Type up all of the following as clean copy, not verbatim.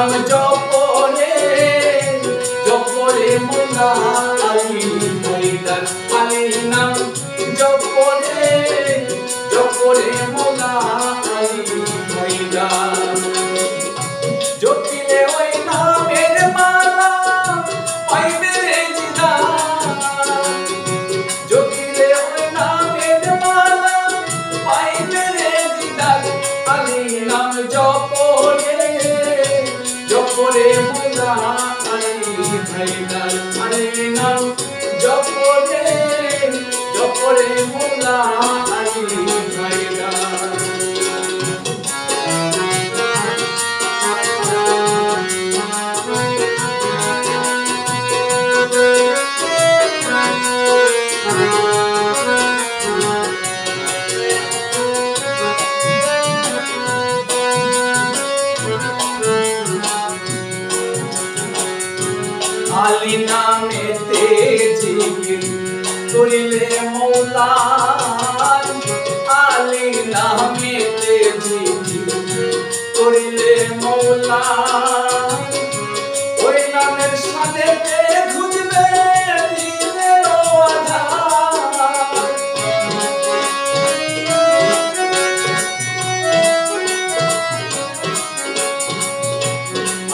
নাম জপরে জপরে মোলা আলী হায়দার আলী নাম জপরে জপরে মোলা আলী হায়দার জপিলে ওই নামের মালা পাইবে দিদার জপিলে ওই নামের মালা পাইবে দিদার আলী নাম জপরে জপরে মোলা আলী হায়দার আলী নাম জপরে জপরে মোলা আলী হায়দার আলী নামেতে জিকির করিলে মৌলা আলী নামেতে জিকির করিলে মৌলা ওই নামের সাথেতে খুঁজবে দিনের আধার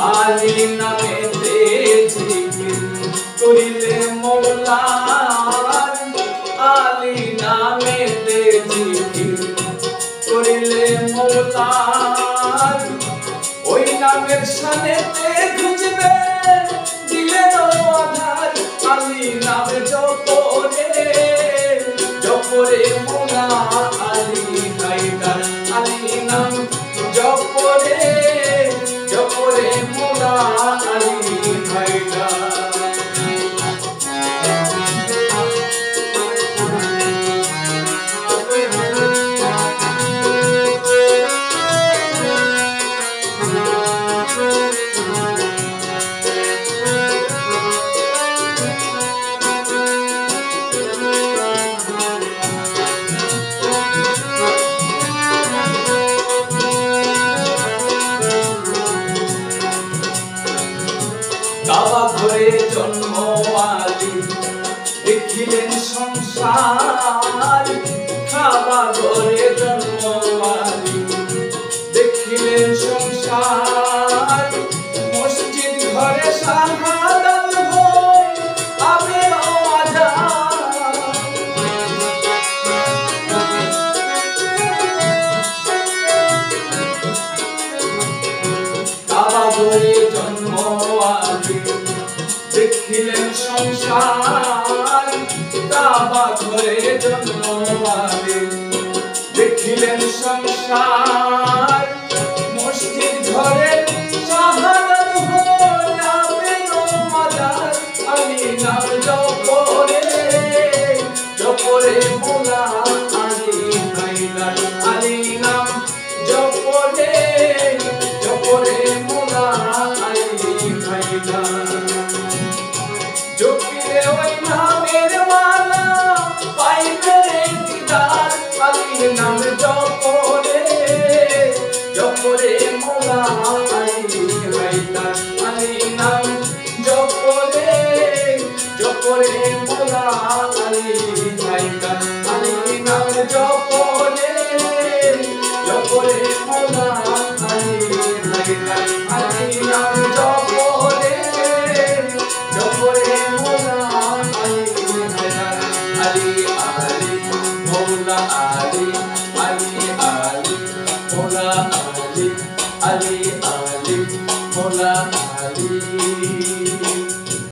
আলী নামেতে করিলে মৌলা আলী নামেতে জিকির করিলে মৌলা ওই নামের সাথেতে খুঁজবে দিলের আধার আলী নাম জপরে জপরে মোলা আলী হায়দার আলী নাম জপরে জপরে মোলা আলী হায়দার কাবা ঘরে জন্ম আলী দেখিলেন সংসার কাবা ঘরে জন্ম আলী দেখিলেন সংসার মসজিদ ঘরে শাহাদাত হয় আবে আজান কাবা ঘরে জন্ম দেখিলেন সংসার কাবা ঘরে জন্ম আলী দেখিলেন সংসার মসজিদ ঘরে শাহাদাত হয় আবে মাজার আলী নাম জপরে জপরে মোলা আলী হায়দার আলী নাম জপরে জপরে মোলা আলী হায়দার জপিলে ওই নামের মালা পাইবে দিদার আলী নাম জপরে জপরে মোলা আলী হায়দার আলী নাম জপরে জপরে মোলা আলী হায়দার আলী নাম জপরে